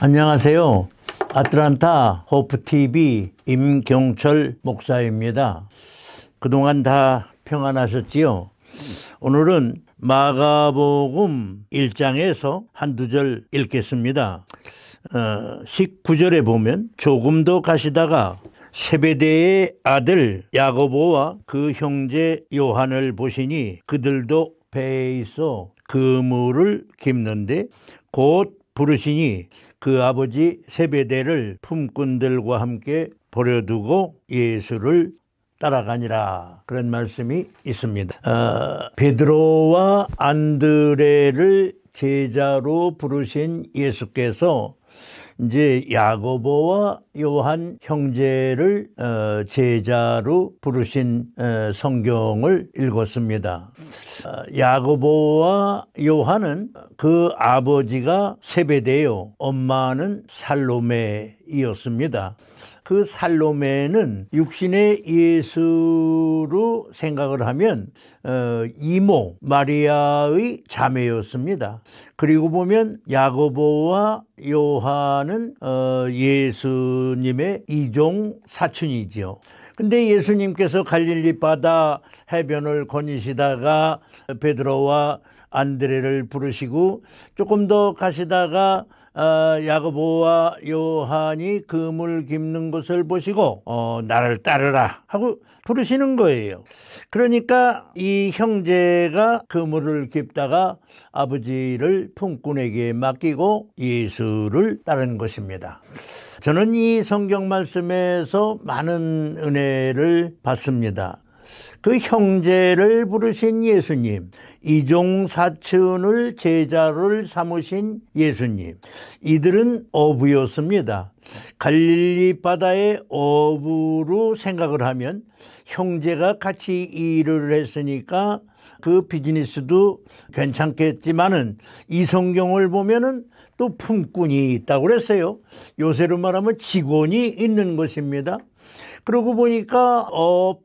안녕하세요. 아틀란타 호프TV 임경철 목사입니다. 그동안 다 평안하셨지요? 오늘은 마가복음 1장에서 한두 절 읽겠습니다. 19절에 보면 조금 더 가시다가 세베대의 아들 야고보와 그 형제 요한을 보시니 그들도 배에 있어 그물을 깁는데 곧 부르시니 그 아버지 세베대를 품꾼들과 함께 버려두고 예수를 따라가니라. 그런 말씀이 있습니다. 베드로와 안드레를 제자로 부르신 예수께서 이제 야고보와 요한 형제를 제자로 부르신 성경을 읽었습니다. 야고보와 요한은 그 아버지가 세베대요, 엄마는 살로메이었습니다. 그 살로메는 육신의 예수로 생각을 하면 이모 마리아의 자매였습니다. 그리고 보면 야고보와 요한은 예수님의 이종 사촌이지요. 근데 예수님께서 갈릴리 바다 해변을 거니시다가 베드로와 안드레를 부르시고 조금 더 가시다가 야고보와 요한이 그물 깁는 것을 보시고 나를 따르라 하고 부르시는 거예요. 그러니까 이 형제가 그물을 깁다가 아버지를 품꾼에게 맡기고 예수를 따른 것입니다. 저는 이 성경 말씀에서 많은 은혜를 받습니다. 그 형제를 부르신 예수님, 이종사촌을 제자를 삼으신 예수님, 이들은 어부였습니다. 갈릴리 바다의 어부로 생각을 하면 형제가 같이 일을 했으니까 그 비즈니스도 괜찮겠지만은 이 성경을 보면은 또 품꾼이 있다고 그랬어요. 요새로 말하면 직원이 있는 것입니다. 그러고 보니까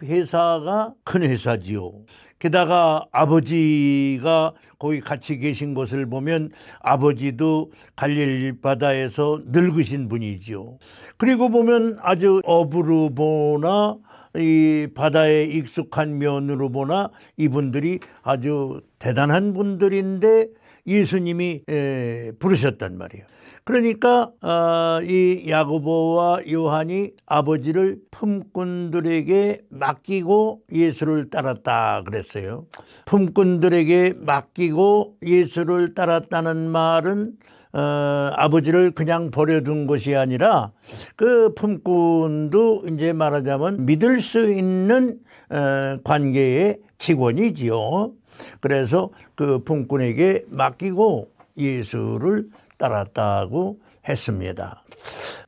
회사가 큰 회사지요. 게다가 아버지가 거기 같이 계신 것을 보면 아버지도 갈릴리 바다에서 늙으신 분이지요. 그리고 보면 아주 어부로 보나 이 바다에 익숙한 면으로 보나 이분들이 아주 대단한 분들인데 예수님이 부르셨단 말이에요. 그러니까 이 야고보와 요한이 아버지를 품꾼들에게 맡기고 예수를 따랐다 그랬어요. 품꾼들에게 맡기고 예수를 따랐다는 말은 아버지를 그냥 버려둔 것이 아니라 그 품꾼도 이제 말하자면 믿을 수 있는 관계의 직원이지요. 그래서 그 품꾼에게 맡기고 예수를 따랐다고 했습니다.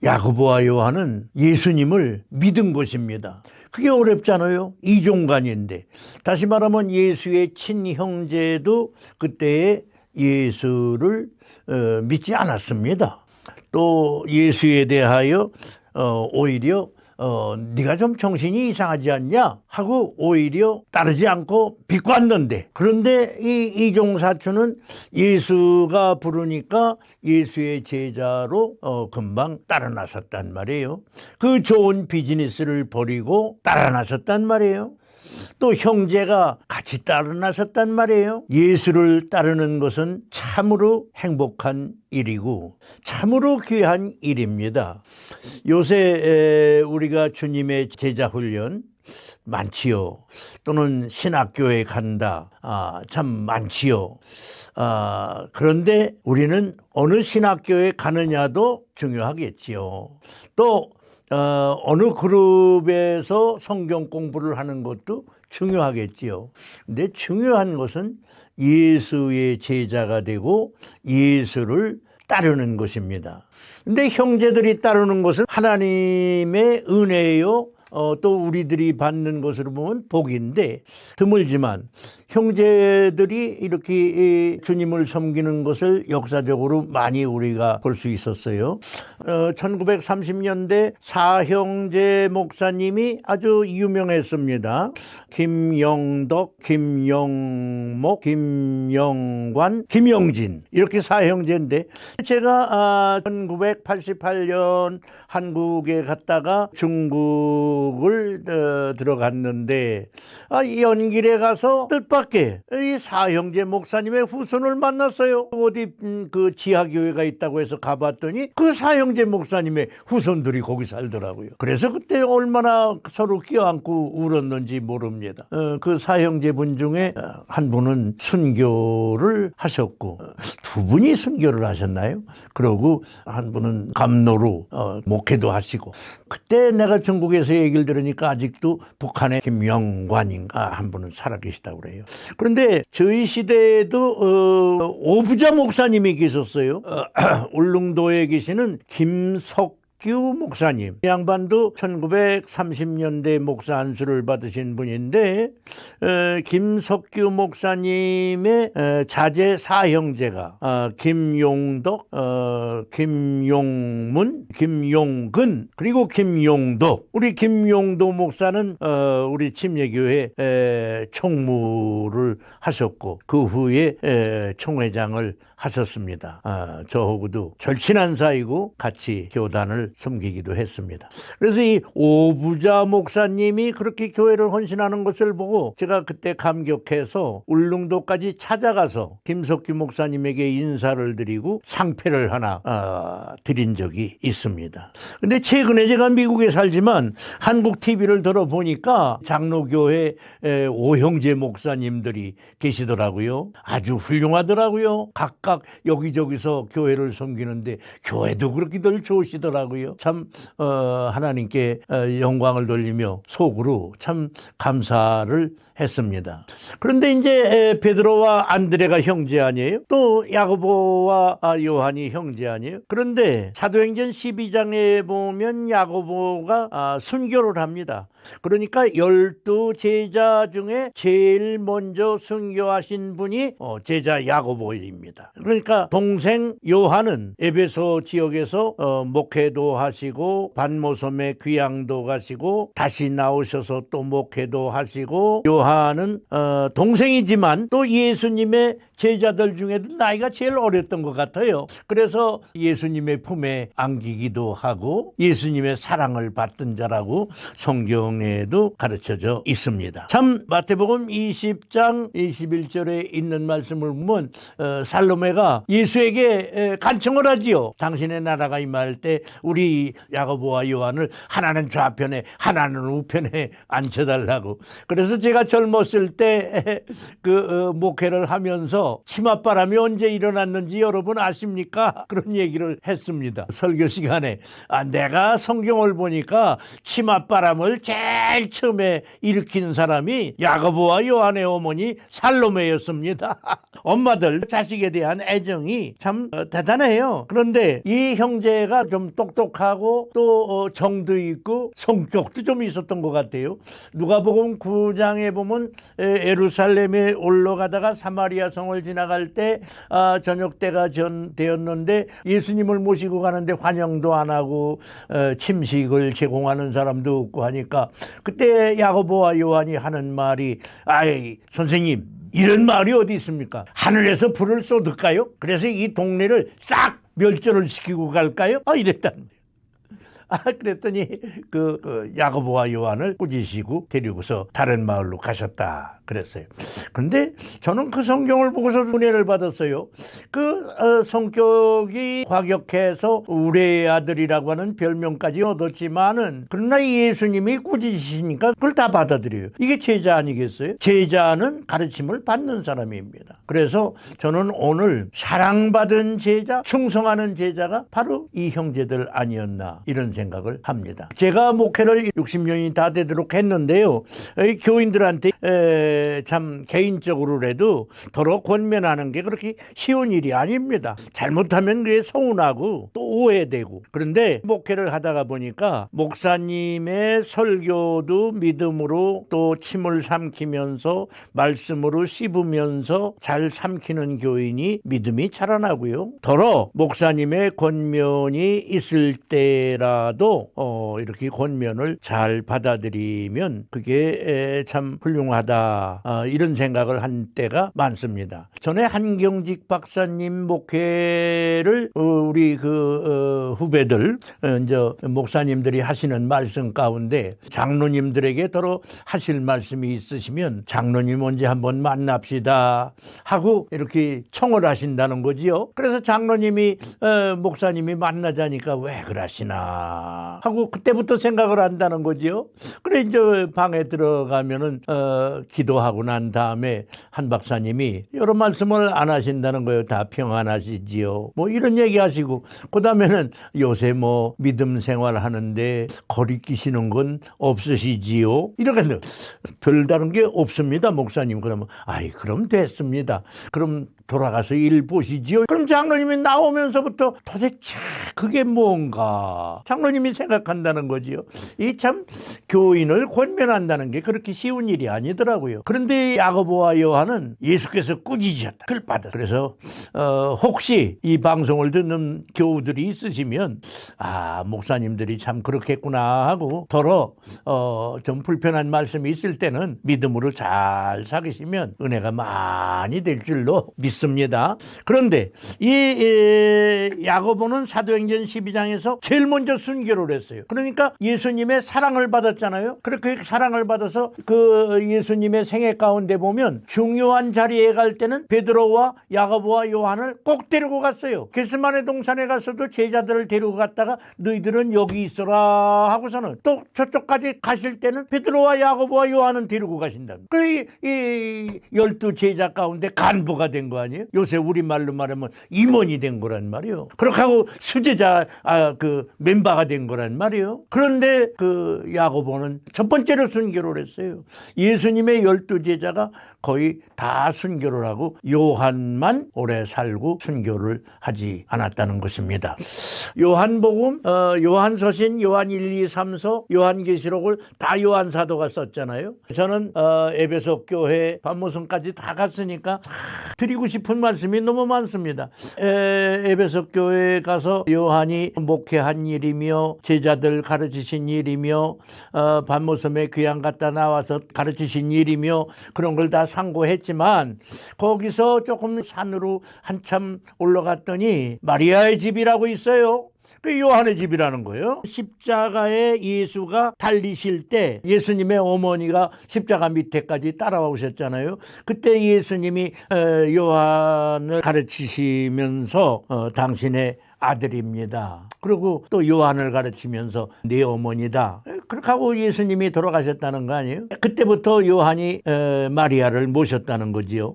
야고보와 요한은 예수님을 믿은 것입니다. 그게 어렵잖아요. 이종간인데. 다시 말하면 예수의 친형제도 그때에 예수를 믿지 않았습니다. 또 예수에 대하여 오히려 네가 좀 정신이 이상하지 않냐 하고 오히려 따르지 않고 비꼬았는데, 그런데 이 이종사촌은 예수가 부르니까 예수의 제자로 금방 따라 나섰단 말이에요. 그 좋은 비즈니스를 버리고 따라 나섰단 말이에요. 또 형제가 같이 따라 나섰단 말이에요. 예수를 따르는 것은 참으로 행복한 일이고 참으로 귀한 일입니다. 요새 우리가 주님의 제자 훈련 많지요. 또는 신학교에 간다. 참 많지요. 그런데 우리는 어느 신학교에 가느냐도 중요하겠지요. 또 어느 그룹에서 성경 공부를 하는 것도 중요하겠지요. 근데 중요한 것은 예수의 제자가 되고 예수를 따르는 것입니다. 근데 형제들이 따르는 것은 하나님의 은혜요, 또 우리들이 받는 것으로 보면 복인데 드물지만 형제들이 이렇게 주님을 섬기는 것을 역사적으로 많이 우리가 볼 수 있었어요. 1930년대 사형제 목사님이 아주 유명했습니다. 김영덕, 김영목, 김영관, 김영진 이렇게 사형제인데 제가 1988년 한국에 갔다가 중국을 들어갔는데 연길에 가서 뜻밖의 이 사형제 목사님의 후손을 만났어요. 어디 그 지하교회가 있다고 해서 가봤더니 그 사형제 목사님의 후손들이 거기 살더라고요. 그래서 그때 얼마나 서로 껴안고 울었는지 모릅니다. 그 사형제 분 중에 한 분은 순교를 하셨고 두 분이 순교를 하셨나요? 그러고 한 분은 감로로 목회도 하시고 그때 내가 중국에서 얘기를 들으니까 아직도 북한의 김영관인가 한 분은 살아계시다고 그래요. 그런데 저희 시대에도 오부자 목사님이 계셨어요. 울릉도에 계시는 김석규 목사님. 이 양반도 1930년대 목사 안수를 받으신 분인데 김석규 목사님의 자제 사형제가 김용덕, 김용문, 김용근 그리고 김용도. 우리 김용도 목사는 우리 침례교회 총무를 하셨고 그 후에 총회장을 하셨습니다. 저하고도 절친한 사이고 같이 교단을 섬기기도 했습니다. 그래서 이 오부자 목사님이 그렇게 교회를 헌신하는 것을 보고 제가 그때 감격해서 울릉도까지 찾아가서 김석규 목사님에게 인사를 드리고 상패를 하나 드린 적이 있습니다. 근데 최근에 제가 미국에 살지만 한국 TV를 들어보니까 장로교회 오형제 목사님들이 계시더라고요. 아주 훌륭하더라고요. 각각 여기저기서 교회를 섬기는데 교회도 그렇게들 좋으시더라고요. 참 하나님께 영광을 돌리며 속으로 참 감사를 했습니다. 그런데 이제 베드로와 안드레가 형제 아니에요? 또 야고보와 요한이 형제 아니에요? 그런데 사도행전 12장에 보면 야고보가 순교를 합니다. 그러니까 12제자 중에 제일 먼저 순교하신 분이 제자 야고보입니다. 그러니까 동생 요한은 에베소 지역에서 목회도 하시고 반모섬에 귀향도 가시고 다시 나오셔서 또 목회도 하시고 요한은 동생이지만 또 예수님의 제자들 중에도 나이가 제일 어렸던 것 같아요. 그래서 예수님의 품에 안기기도 하고 예수님의 사랑을 받던 자라고 성경에도 가르쳐져 있습니다. 참 마태복음 20장 21절에 있는 말씀을 보면 살로메가 예수에게 간청을 하지요. 당신의 나라가 임할 때 우리 야고보와 요한을 하나는 좌편에 하나는 우편에 앉혀달라고. 그래서 제가 젊었을 때 그 목회를 하면서 치맛바람이 언제 일어났는지 여러분 아십니까? 그런 얘기를 했습니다. 설교 시간에 내가 성경을 보니까 치맛바람을 제일 처음에 일으킨 사람이 야고보와 요한의 어머니 살로메였습니다. 엄마들 자식에 대한 애정이 참 대단해요. 그런데 이 형제가 좀 똑똑하고 또 정도 있고 성격도 좀 있었던 것 같아요. 누가복음 9장에 보면 예루살렘에 올라가다가 사마리아 성을 지나갈 때 저녁 때가 되었는데 예수님을 모시고 가는데 환영도 안 하고 침식을 제공하는 사람도 없고 하니까 그때 야고보와 요한이 하는 말이 아이 선생님 이런 말이 어디 있습니까? 하늘에서 불을 쏟을까요? 그래서 이 동네를 싹 멸절을 시키고 갈까요? 이랬다는 거예요. 그랬더니 그 야고보와 요한을 꾸짖으시고 데리고서 다른 마을로 가셨다 그랬어요. 그런데 저는 그 성경을 보고서 은혜를 받았어요. 그 성격이 과격해서 우리의 아들이라고 하는 별명까지 얻었지만은 그러나 예수님이 꾸짖으시니까 그걸 다 받아들여요. 이게 제자 아니겠어요? 제자는 가르침을 받는 사람입니다. 그래서 저는 오늘 사랑받은 제자, 충성하는 제자가 바로 이 형제들 아니었나 이런 생각을 합니다. 제가 목회를 60년이 다 되도록 했는데요. 교인들한테 참 개인적으로라도 더러 권면하는 게 그렇게 쉬운 일이 아닙니다. 잘못하면 그게 서운하고 또 오해되고. 그런데 목회를 하다가 보니까 목사님의 설교도 믿음으로 또 침을 삼키면서 말씀으로 씹으면서 잘 삼키는 교인이 믿음이 자라나고요. 더러 목사님의 권면이 있을 때라도 이렇게 권면을 잘 받아들이면 그게 참 훌륭하다, 이런 생각을 한 때가 많습니다. 전에 한경직 박사님 목회를 우리 후배들 이제 목사님들이 하시는 말씀 가운데 장로님들에게 더러 하실 말씀이 있으시면 장로님 언제 한번 만납시다 하고 이렇게 청을 하신다는 거지요. 그래서 장로님이 목사님이 만나자니까 왜 그러시나 하고 그때부터 생각을 한다는 거지요. 그래 이제 방에 들어가면은 기도하고 난 다음에 한 박사님이 여러 말씀을 안 하신다는 거예요. 다 평안하시지요. 뭐 이런 얘기 하시고 그 다음에는 요새 뭐 믿음 생활 하는데 거리끼시는 건 없으시지요. 이렇게 별다른 게 없습니다 목사님. 그러면 아이 그럼 됐습니다. 그럼 돌아가서 일 보시지요. 그럼 장로님이 나오면서부터 도대체 그게 뭔가 장로님이 생각한다는 거지요. 이 참 교인을 권면한다는 게 그렇게 쉬운 일이 아니더라고요. 그런데 야고보와 요한은 예수께서 꾸짖으셨다. 그걸 받았어요. 그래서 혹시 이 방송을 듣는 교우들이 있으시면 목사님들이 참 그렇겠구나 하고 더러 좀 불편한 말씀이 있을 때는 믿음으로 잘 사귀시면 은혜가 많이 될 줄로 믿습니다. 그런데 이 야고보는 사도행전 12장에서 제일 먼저 순교를 했어요. 그러니까 예수님의 사랑을 받았잖아요. 그렇게 사랑을 받아서 그 예수님의 생애 가운데 보면 중요한 자리에 갈 때는 베드로와 야고보와 요한을 꼭 데리고 갔어요. 겟세마네 동산에 가서도 제자들을 데리고 갔다가 너희들은 여기 있어라 하고서는 또 저쪽까지 가실 때는 베드로와 야고보와 요한은 데리고 가신다는 거예요. 이 12제자 가운데 간부가 된 거 아니에요? 요새 우리말로 말하면 임원이 된 거란 말이에요. 그렇게 하고 수제자 멤버가 된 거란 말이에요. 그런데 그 야고보는 첫 번째로 순교를 했어요. 예수님의 12제자가 거의 다 순교를 하고 요한만 오래 살고 순교를 하지 않았다는 것입니다. 요한복음, 요한서신, 요한 1, 2, 3서, 요한계시록을 다 요한사도가 썼잖아요. 저는 에베소 교회 반모성까지 다 갔으니까 드리고 싶은 말씀이 너무 많습니다. 에베소 교회에 가서 요한이 목회한 일이며 제자들 가르치신 일이며 반모섬에 귀양 갔다 나와서 가르치신 일이며 그런 걸 다 상고했지만 거기서 조금 산으로 한참 올라갔더니 마리아의 집이라고 있어요. 그 요한의 집이라는 거예요. 십자가에 예수가 달리실 때 예수님의 어머니가 십자가 밑에까지 따라오셨잖아요. 그때 예수님이 요한을 가르치시면서 당신의 아들입니다. 그리고 또 요한을 가르치면서 네 어머니다. 그렇게 하고 예수님이 돌아가셨다는 거 아니에요? 그때부터 요한이 마리아를 모셨다는 거지요.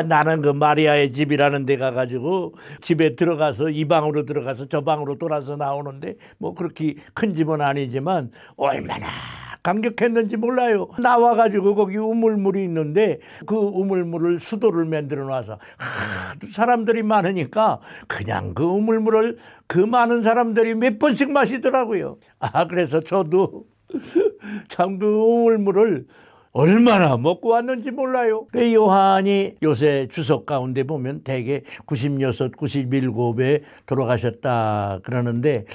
나는 그 마리아의 집이라는 데 가가지고 집에 들어가서 이 방으로 들어가서 저 방으로 돌아서 나오는데 뭐 그렇게 큰 집은 아니지만 얼마나 감격했는지 몰라요. 나와가지고 거기 우물물이 있는데 그 우물물을 수도를 만들어 놔서 사람들이 많으니까 그냥 그 우물물을 그 많은 사람들이 몇 번씩 마시더라고요. 그래서 저도 참 그 우물물을 얼마나 먹고 왔는지 몰라요. 그 요한이 요새 주석 가운데 보면 대개 96, 97에 돌아가셨다 그러는데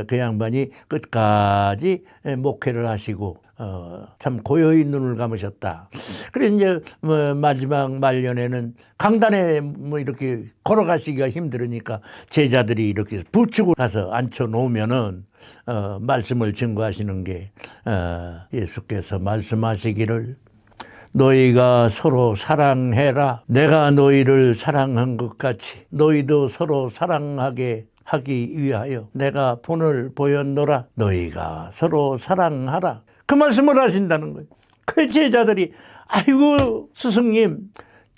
그 양반이 끝까지 목회를 하시고 참 고요히 눈을 감으셨다. 그래 이제 마지막 말년에는 강단에 이렇게 걸어가시기가 힘들으니까 제자들이 이렇게 부축을 가서 앉혀 놓으면은 말씀을 증거하시는 게 예수께서 말씀하시기를 너희가 서로 사랑해라. 내가 너희를 사랑한 것 같이 너희도 서로 사랑하게 하기 위하여 내가 본을 보였노라. 너희가 서로 사랑하라. 그 말씀을 하신다는 거예요. 그 제자들이 아이고 스승님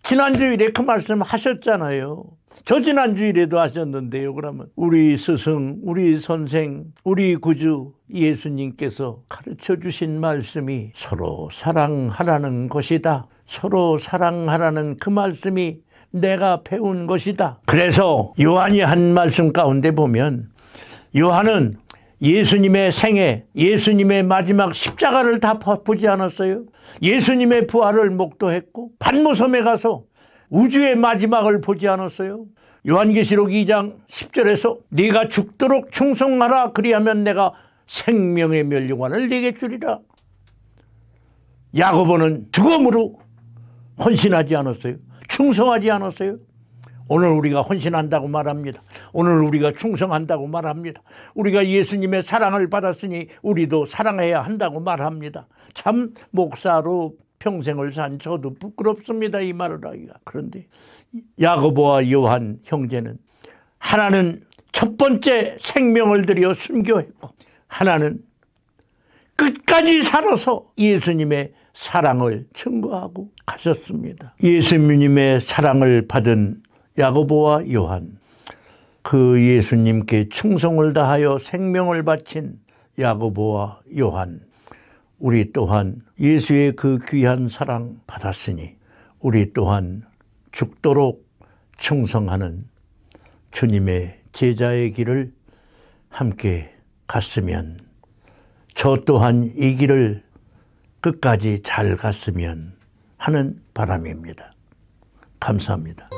지난주일에 그 말씀 하셨잖아요. 저 지난주일에도 하셨는데요. 그러면 우리 스승, 우리 선생, 우리 구주 예수님께서 가르쳐 주신 말씀이 서로 사랑하라는 것이다. 서로 사랑하라는 그 말씀이 내가 배운 것이다. 그래서 요한이 한 말씀 가운데 보면 요한은 예수님의 생애, 예수님의 마지막 십자가를 다 보지 않았어요. 예수님의 부활을 목도했고 반모섬에 가서 우주의 마지막을 보지 않았어요. 요한계시록 2장 10절에서 네가 죽도록 충성하라. 그리하면 내가 생명의 멸류관을 네게 주리라. 야고보는 죽음으로 헌신하지 않았어요. 충성하지 않았어요. 오늘 우리가 헌신한다고 말합니다. 오늘 우리가 충성한다고 말합니다. 우리가 예수님의 사랑을 받았으니 우리도 사랑해야 한다고 말합니다. 참 목사로 평생을 산 저도 부끄럽습니다. 이 말을 하기가. 그런데 야고보와 요한 형제는 하나는 첫 번째 생명을 들여 순교했고 하나는 끝까지 살아서 예수님의 사랑을 증거하고 가셨습니다. 예수님의 사랑을 받은 야고보와 요한, 그 예수님께 충성을 다하여 생명을 바친 야고보와 요한, 우리 또한 예수의 그 귀한 사랑 받았으니 우리 또한 죽도록 충성하는 주님의 제자의 길을 함께 갔으면, 저 또한 이 길을 끝까지 잘 갔으면 하는 바람입니다. 감사합니다.